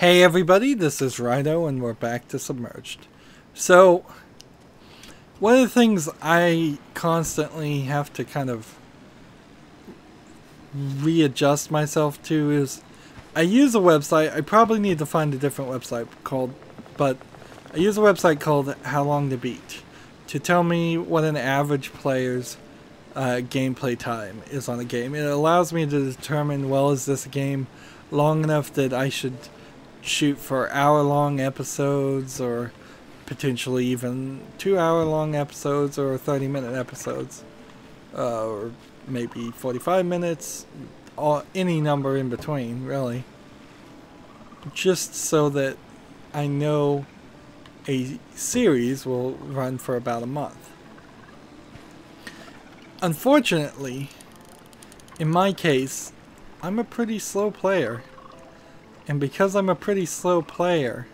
Hey everybody, this is Rydo and we're back to Submerged. So, one of the things I constantly have to kind of readjust myself to is I use a website. I probably need to find a different website but I use a website called How Long to Beat to tell me what an average player's gameplay time is on a game. It allows me to determine, well, is this a game long enough that I should shoot for hour-long episodes, or potentially even 2-hour-long episodes, or 30-minute episodes, or maybe 45 minutes, any number in between, really, just so that I know a series will run for about a month. Unfortunately, in my case, I'm a pretty slow player. And because I'm a pretty slow player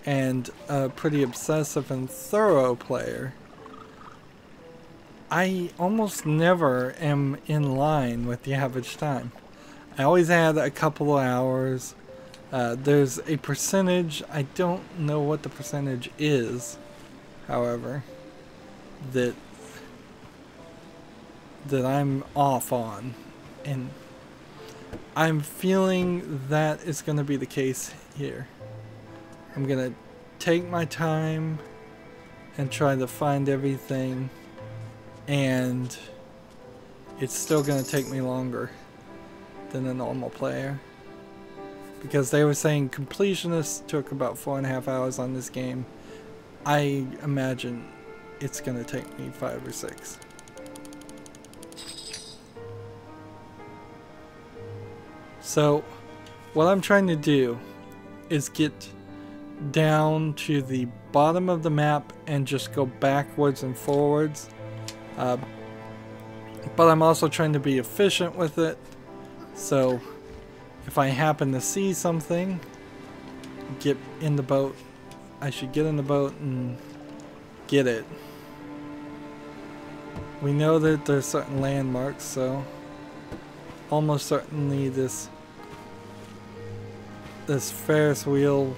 and a pretty obsessive and thorough player, I almost never am in line with the average time. I always add a couple of hours. There's a percentage, I don't know what the percentage is, however, that I'm off on. And I'm feeling that is going to be the case here. I'm going to take my time and try to find everything, and it's still going to take me longer than a normal player, because they were saying completionists took about 4.5 hours on this game. I imagine it's going to take me 5 or 6. So, what I'm trying to do is get down to the bottom of the map and just go backwards and forwards. But I'm also trying to be efficient with it. So, if I happen to see something, get in the boat. I should get in the boat and get it. We know that there's certain landmarks, so almost certainly this Ferris wheel,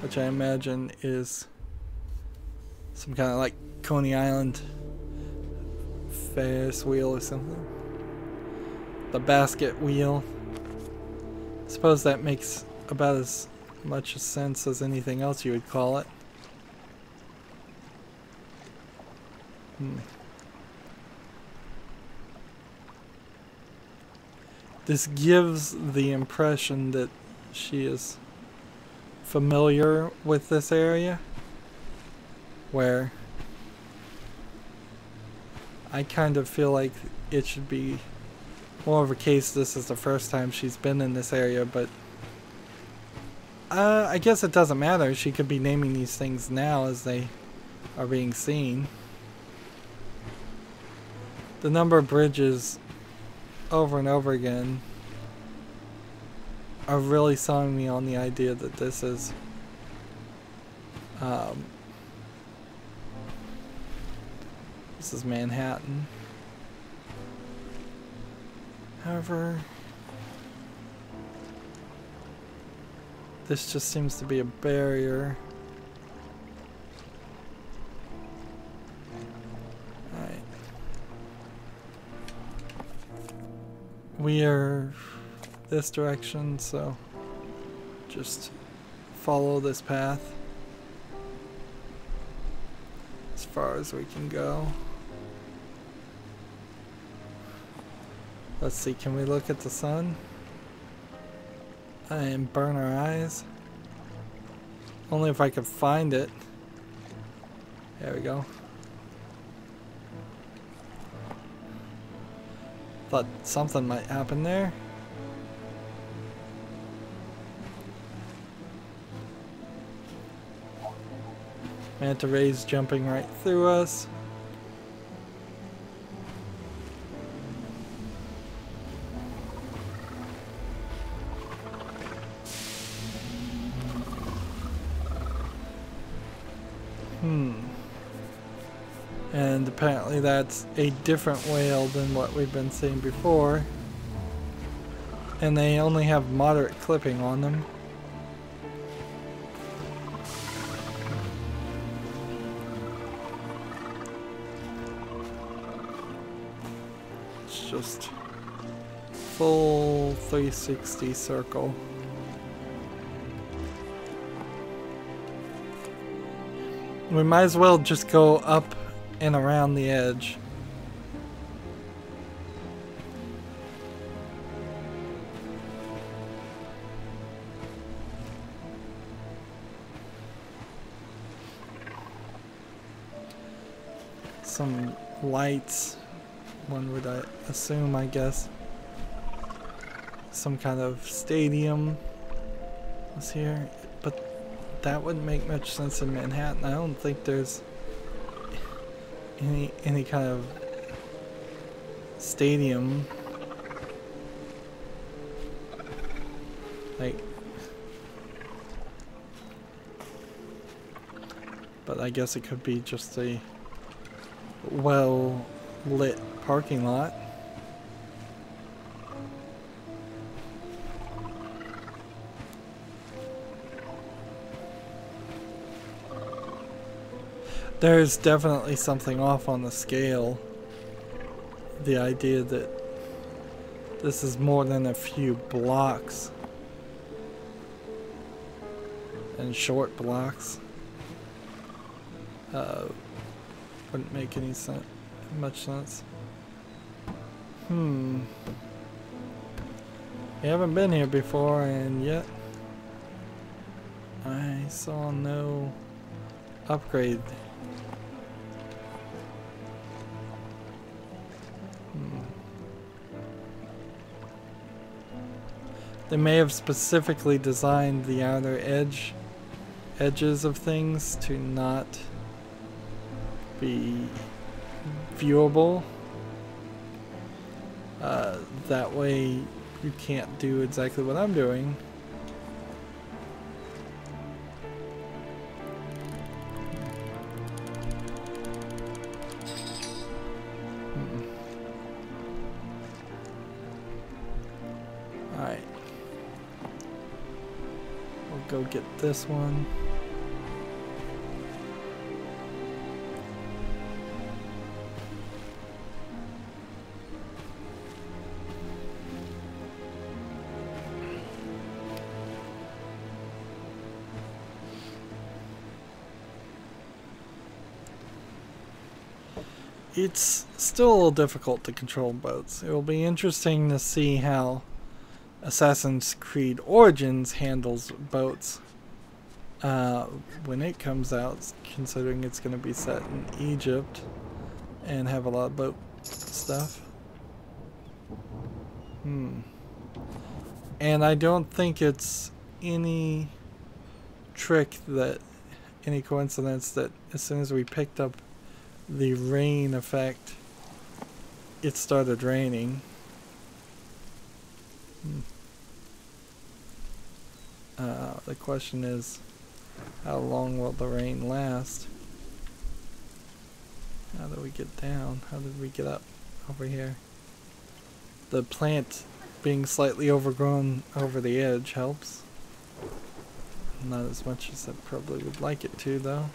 which I imagine is some kind of like Coney Island Ferris wheel or something. The basket wheel. I suppose that makes about as much sense as anything else you would call it. This gives the impression that she is familiar with this area, where I kind of feel like it should be more of a case this is the first time she's been in this area, but I guess it doesn't matter. She could be naming these things now as they are being seen. The number of bridges over and over again are really selling me on the idea that this is Manhattan. However, this just seems to be a barrier. Alright. We are this direction, so just follow this path as far as we can go. Let's see, can we look at the sun and burn our eyes? Only if I could find it. There we go. Thought something might happen there. Manta rays jumping right through us. And apparently that's a different whale than what we've been seeing before. And they only have moderate clipping on them. just full 360 circle. We might as well just go up and around the edge. Some lights, one would I assume, I guess. Some kind of stadium was here, but that wouldn't make much sense in Manhattan. I don't think there's any kind of stadium. Like, but I guess it could be just a well lit parking lot. There's definitely something off on the scale. The idea that this is more than a few blocks and short blocks wouldn't make any much sense. We haven't been here before, and yet I saw no upgrade. They may have specifically designed the outer edges of things to not be viewable. That way you can't do exactly what I'm doing. Alright. We'll go get this one. It's still a little difficult to control boats. It will be interesting to see how Assassin's Creed Origins handles boats when it comes out, considering it's going to be set in Egypt and have a lot of boat stuff. And I don't think it's any coincidence that as soon as we picked up the rain effect, it started raining. The question is, how long will the rain last? How do we get down? How did we get up over here? The plant being slightly overgrown over the edge helps. Not as much as I probably would like it to, though.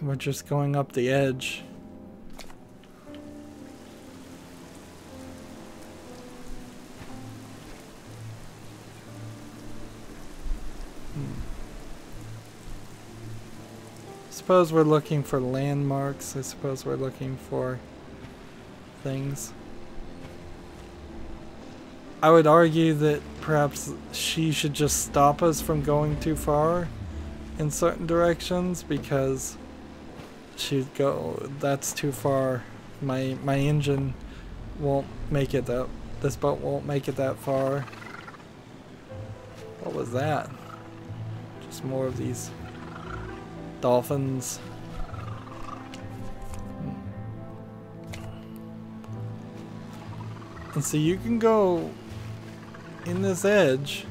We're just going up the edge. Suppose we're looking for landmarks. I suppose we're looking for things. I would argue that perhaps she should just stop us from going too far in certain directions, because she'd go, that's too far. My engine won't make it that. This boat won't make it that far. What was that? Just more of these dolphins. And so you can go in this edge.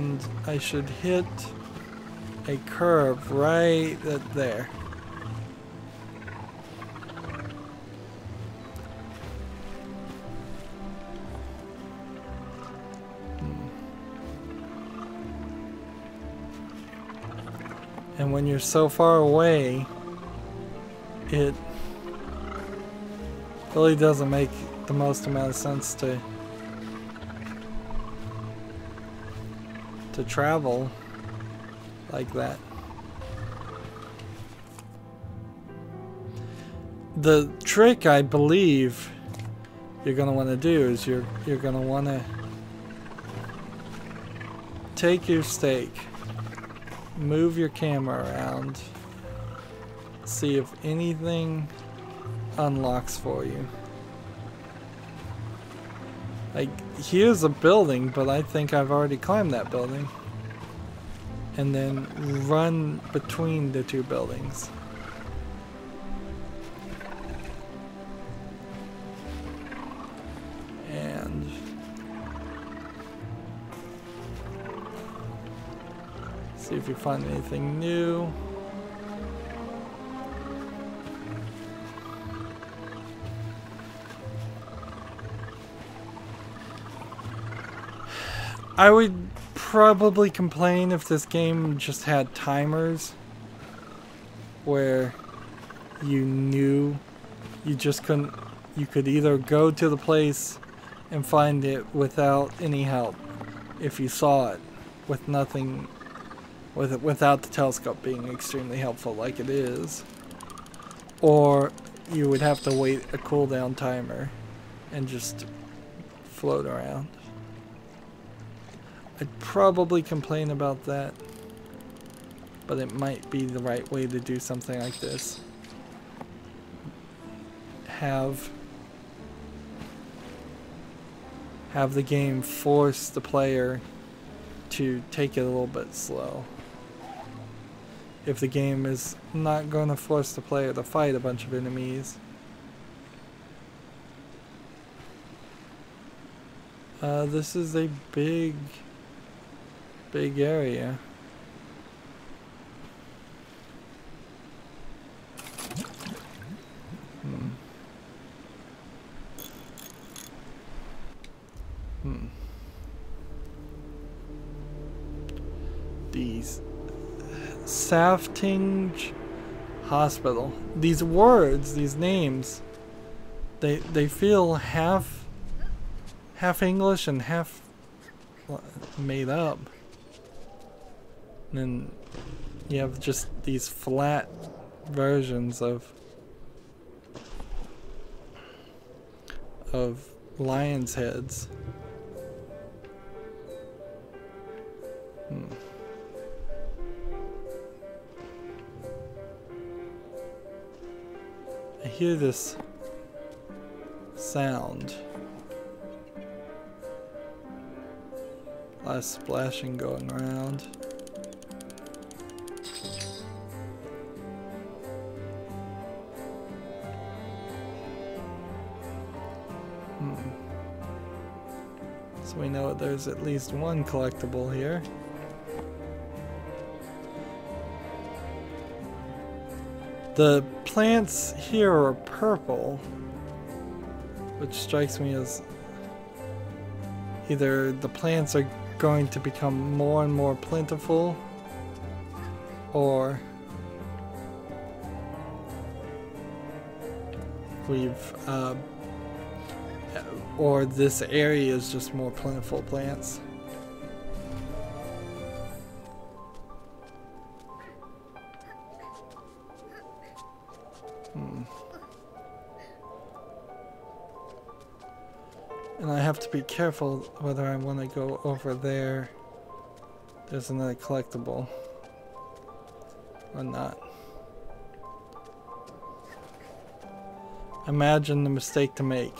and I should hit a curve right there. And when you're so far away, it really doesn't make the most amount of sense to travel like that. The trick I believe you're going to want to do is you're going to want to take your stake, move your camera around, see if anything unlocks for you. Like, here's a building, but I think I've already climbed that building. And then run between the two buildings. And see if you find anything new. I would probably complain if this game just had timers where you knew you just couldn't, you could either go to the place and find it without any help if you saw it, with nothing, without the telescope being extremely helpful like it is, or you would have to wait a cooldown timer and just float around. I'd probably complain about that, but it might be the right way to do something like this. Have the game force the player to take it a little bit slow. If the game is not going to force the player to fight a bunch of enemies, this is a big area. These Safting Hospital. These words, these names, they feel half English and half made up. And then you have just these flat versions of lions' heads. I hear this sound. A lot of splashing going around. So we know there's at least one collectible here. The plants here are purple, which strikes me as either the plants are going to become more and more plentiful, or or this area is just more plentiful plants. And I have to be careful whether I want to go over there. There's another collectible or not. Imagine the mistake to make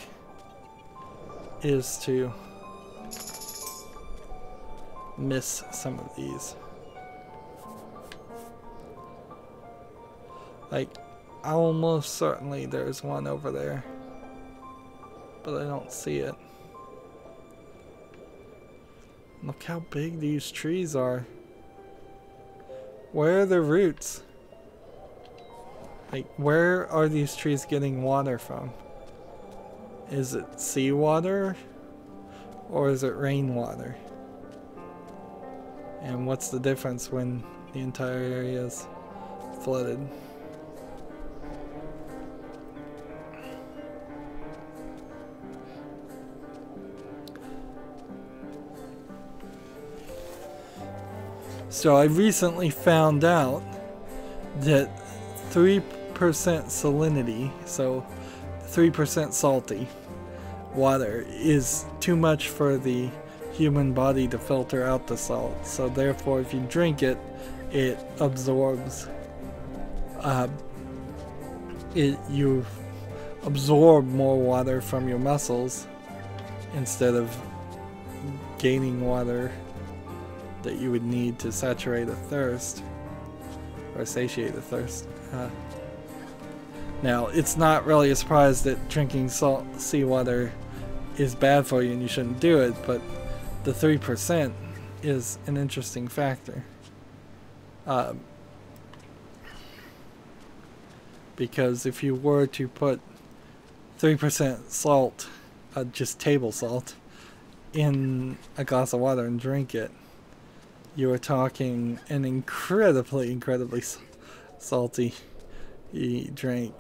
is to miss some of these. Like, almost certainly there's one over there, but I don't see it. Look how big these trees are. Where are the roots? Like, where are these trees getting water from? Is it seawater? Or is it rainwater? And what's the difference when the entire area is flooded? So I recently found out that 3% salinity, so 3% salty water, is too much for the human body to filter out the salt. So therefore, if you drink it, it absorbs. You absorb more water from your muscles instead of gaining water that you would need to saturate a thirst or satiate a thirst. Now, it's not really a surprise that drinking seawater is bad for you and you shouldn't do it, but the 3% is an interesting factor. Because if you were to put 3% salt, just table salt, in a glass of water and drink it, you are talking an incredibly salty drink.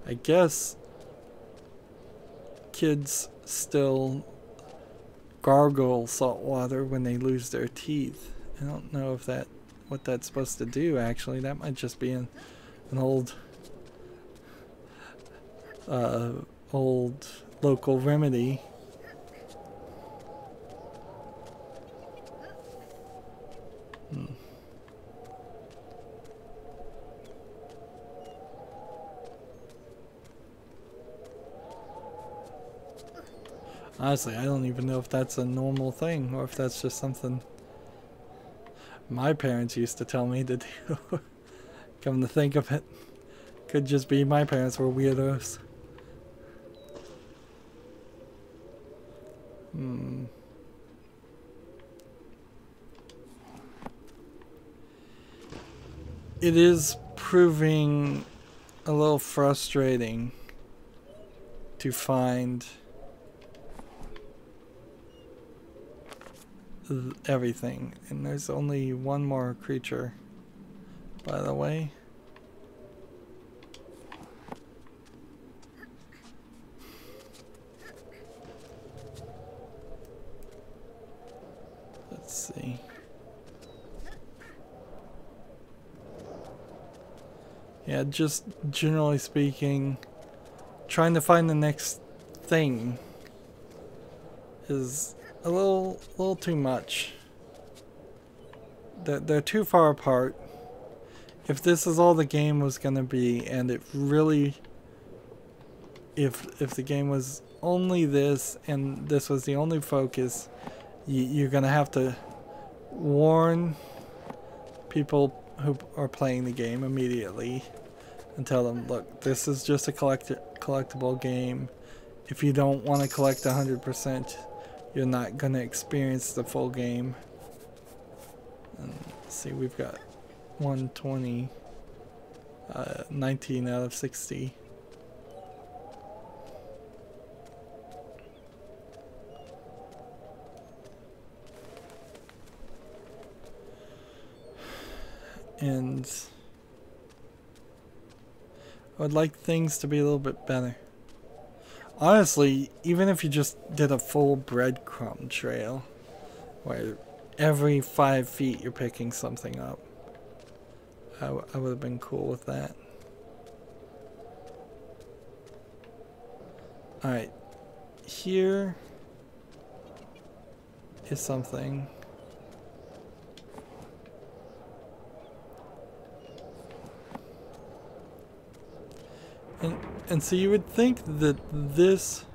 I guess kids still gargle salt water when they lose their teeth. I don't know if what that's supposed to do, actually. That might just be an old local remedy. Honestly, I don't even know if that's a normal thing or if that's just something my parents used to tell me to do. Come to think of it, could just be my parents were weirdos. It is proving a little frustrating to find everything, and there's only one more creature, by the way. Let's see. Yeah, just generally speaking, trying to find the next thing is a little too much. They're too far apart. If this is all the game was gonna be, and it really, if the game was only this and this was the only focus, you're gonna have to warn people who are playing the game immediately and tell them, look, this is just a collectible game. If you don't want to collect 100%, you're not going to experience the full game. And let's see, we've got 120, 19 out of 60. And I would like things to be a little bit better. Honestly, even if you just did a full breadcrumb trail, where every 5 feet you're picking something up, I would have been cool with that. Alright, here is something. And so you would think that this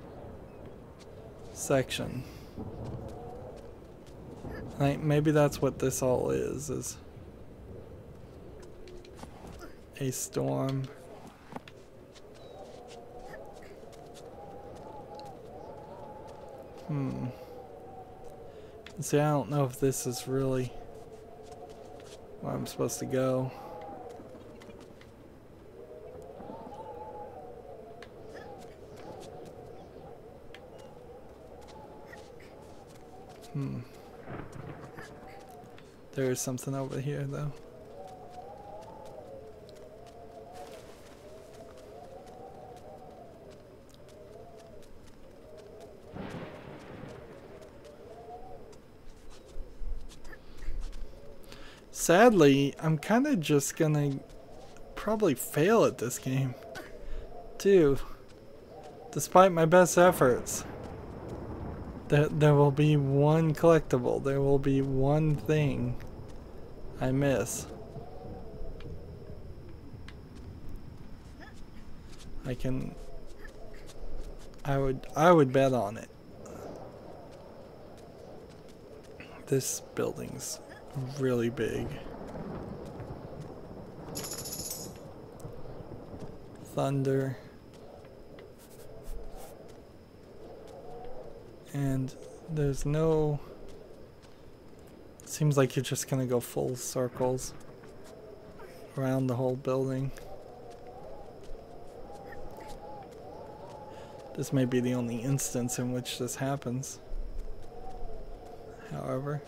section, like maybe that's what this all is a storm. See, I don't know if this is really where I'm supposed to go. There is something over here, though. Sadly, I'm kind of just gonna probably fail at this game, too. Despite my best efforts. There will be one collectible. There will be one thing I miss. I would bet on it. This building's really big. Thunder. And there's no... Seems like you're just gonna go full circles around the whole building. This may be the only instance in which this happens. However.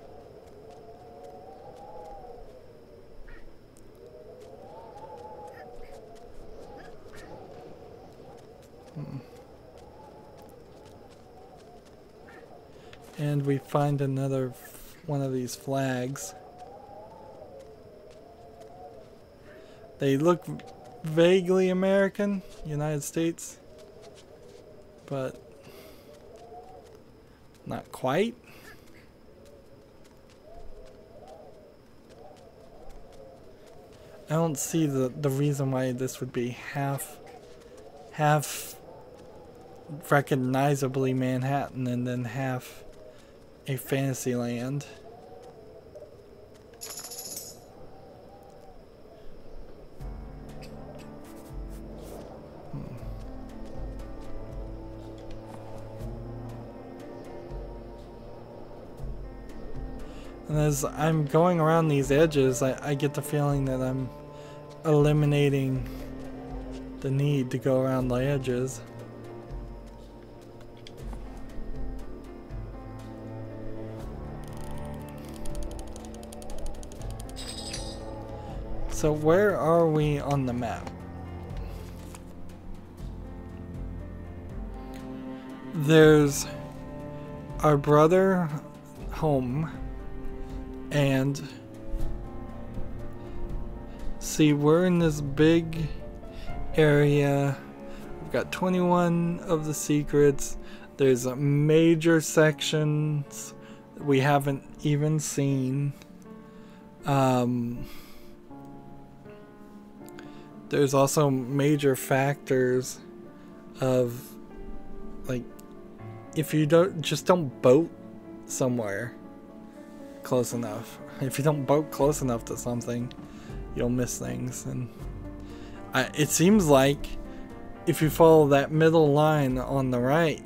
And we find another one of these flags. They look vaguely American, United States, but not quite. I don't see the reason why this would be half recognizably Manhattan and then half a fantasy land. And as I'm going around these edges, I get the feeling that I'm eliminating the need to go around the edges. So where are we on the map? There's our brother home, and see, we're in this big area. We've got 21 of the secrets. There's major sections we haven't even seen. There's also major factors of, like, if you don't boat somewhere close enough. If you don't boat close enough to something, you'll miss things. And it seems like if you follow that middle line on the right,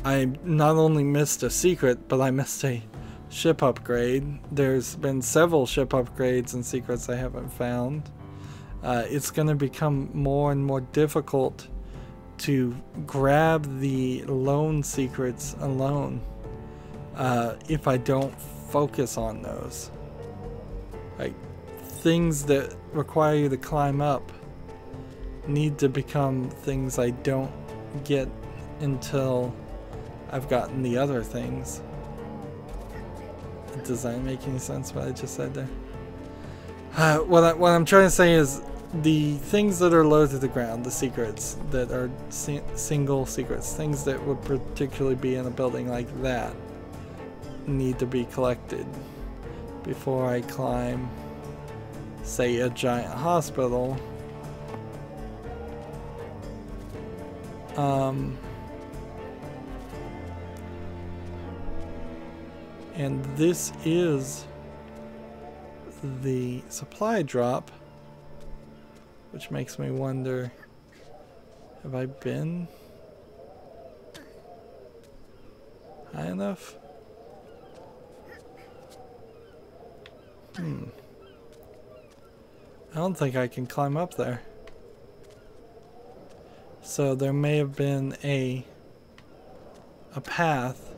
I not only missed a secret, but I missed a ship upgrade. There's been several ship upgrades and secrets I haven't found. It's going to become more and more difficult to grab the lone secrets alone if I don't focus on those. Like, things that require you to climb up need to become things I don't get until I've gotten the other things. Does that make any sense what I just said there? What I'm trying to say is, the things that are low to the ground, the secrets that are single secrets, things that would particularly be in a building like that, need to be collected before I climb, say, a giant hospital. And this is the supply drop Which makes me wonder, have I been high enough? I don't think I can climb up there. So there may have been a path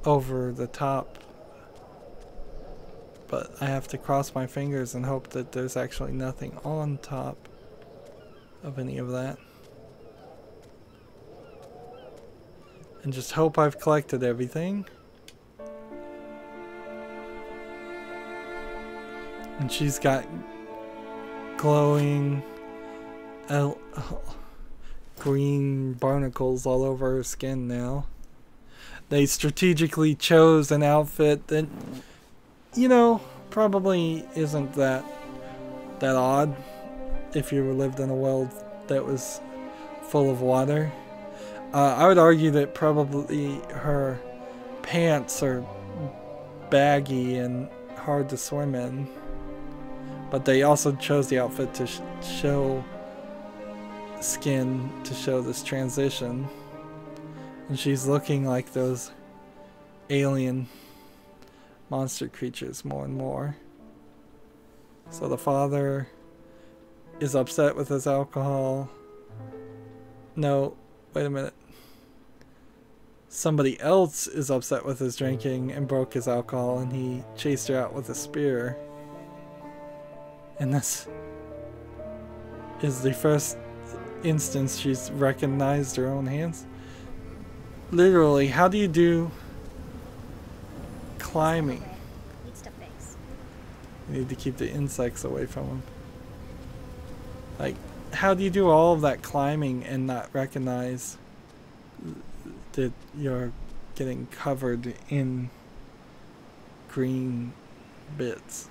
over the top, but I have to cross my fingers and hope that there's actually nothing on top of any of that. And just hope I've collected everything. And she's got glowing green barnacles all over her skin now. They strategically chose an outfit that, you know, probably isn't that odd if you lived in a world that was full of water. I would argue that probably her pants are baggy and hard to swim in. But they also chose the outfit to show skin, to show this transition. And she's looking like those alien monster creatures more and more. So the father is upset with his alcohol. No, wait a minute. Somebody else is upset with his drinking and broke his alcohol, and he chased her out with a spear. And this is the first instance she's recognized her own hands. Literally, how do you do climbing? You need to keep the insects away from them. Like, how do you do all of that climbing and not recognize that you're getting covered in green bits?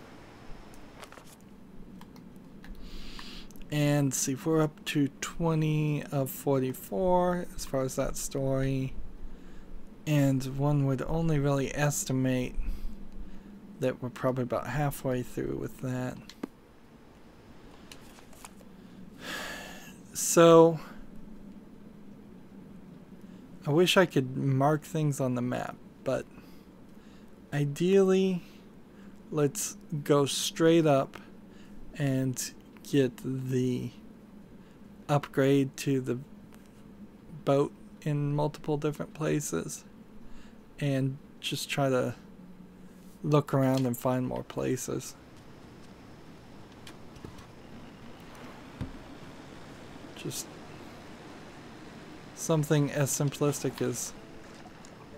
And see, we're up to 20 of 44 as far as that story. And one would only really estimate that we're probably about halfway through with that. So, I wish I could mark things on the map, but ideally, let's go straight up and get the upgrade to the boat in multiple different places and just try to look around and find more places. Just something as simplistic as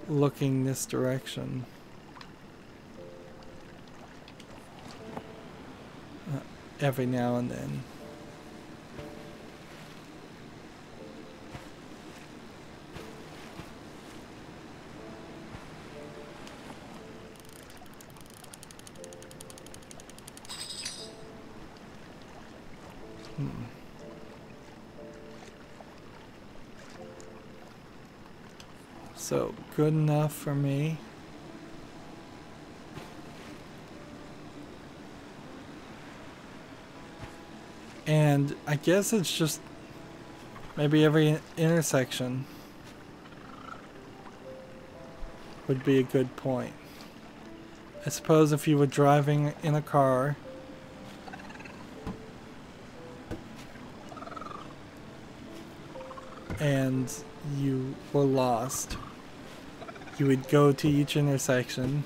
looking this direction. Every now and then. So, good enough for me. And I guess it's just maybe every intersection would be a good point. I suppose if you were driving in a car and you were lost, you would go to each intersection,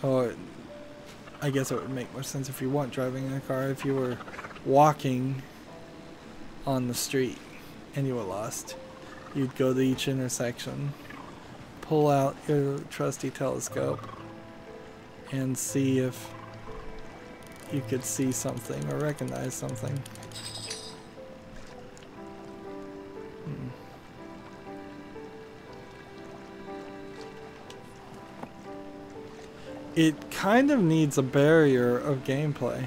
or I guess it would make more sense if you weren't driving in a car. If you were walking on the street and you were lost, you'd go to each intersection, pull out your trusty telescope, and see if you could see something or recognize something. It kind of needs a barrier of gameplay.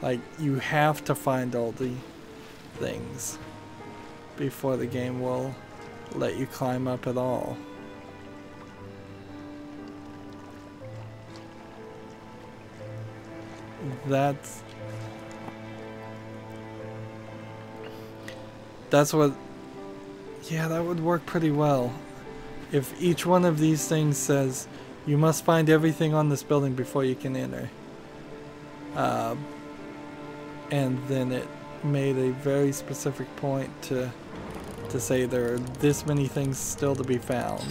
Like, you have to find all the things before the game will let you climb up at all. That's what, yeah, that would work pretty well. If each one of these things says, you must find everything on this building before you can enter. And then it made a very specific point to say there are this many things still to be found.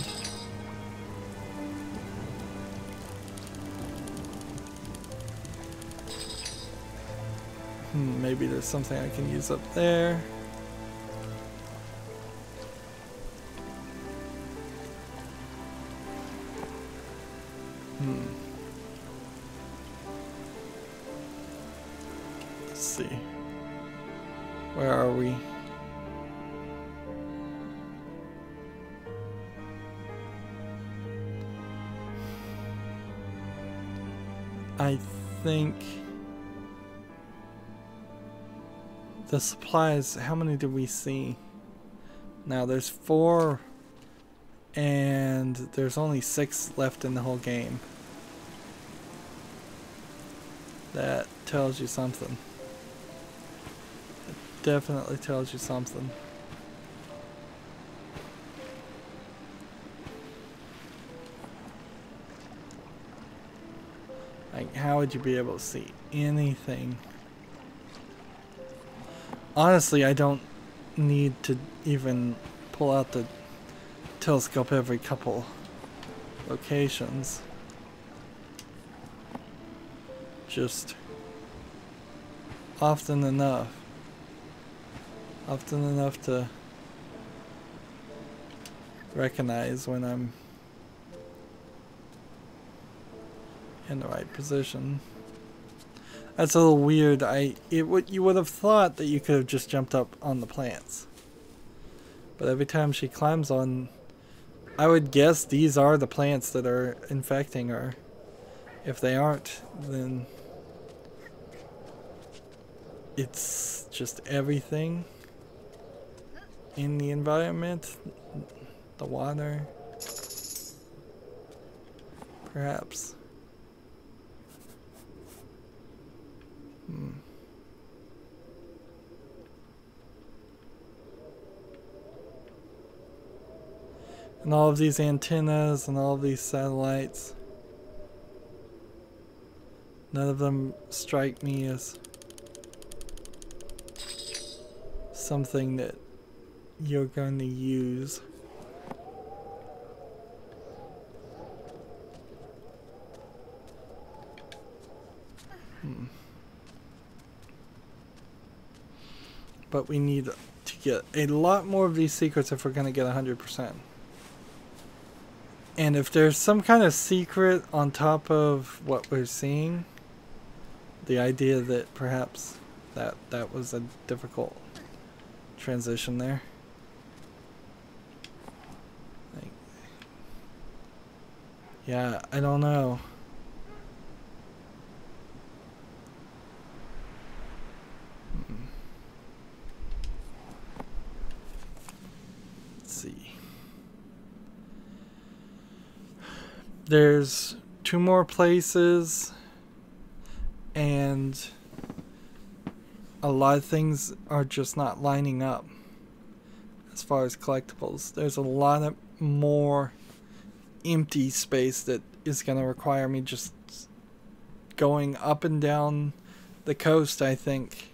Maybe there's something I can use up there. Let's see. Where are we? I think the supplies, how many did we see? Now there's 4 and there's only 6 left in the whole game. That tells you something. It definitely tells you something. Like, how would you be able to see anything? Honestly, I don't need to even pull out the telescope every couple locations. Just often enough to recognize when I'm in the right position. That's a little weird. You would have thought that you could have just jumped up on the plants, but every time she climbs on, I would guess these are the plants that are infecting her. If they aren't, then it's just everything in the environment, the water, perhaps. And all of these antennas and all of these satellites, none of them strike me as something that you're going to use. But we need to get a lot more of these secrets if we're going to get 100%. And if there's some kind of secret on top of what we're seeing, the idea that perhaps that was a difficult transition there. Like, yeah, I don't know. Let's see. There's 2 more places, and a lot of things are just not lining up as far as collectibles. There's a lot of more empty space that is going to require me just going up and down the coast, I think.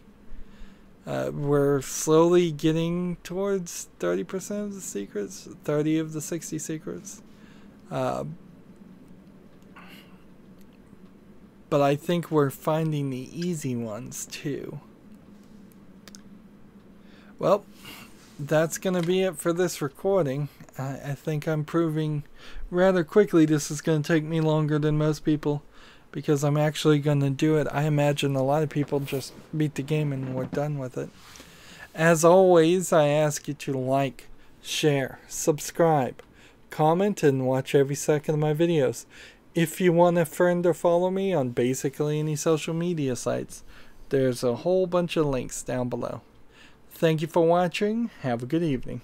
We're slowly getting towards 30% of the secrets, 30 of the 60 secrets. But I think we're finding the easy ones too. Well, that's going to be it for this recording. I think I'm proving rather quickly this is going to take me longer than most people, because I'm actually going to do it. I imagine a lot of people just beat the game and we're done with it. As always, I ask you to like, share, subscribe, comment, and watch every second of my videos. If you want to friend or follow me on basically any social media sites, there's a whole bunch of links down below. Thank you for watching. Have a good evening.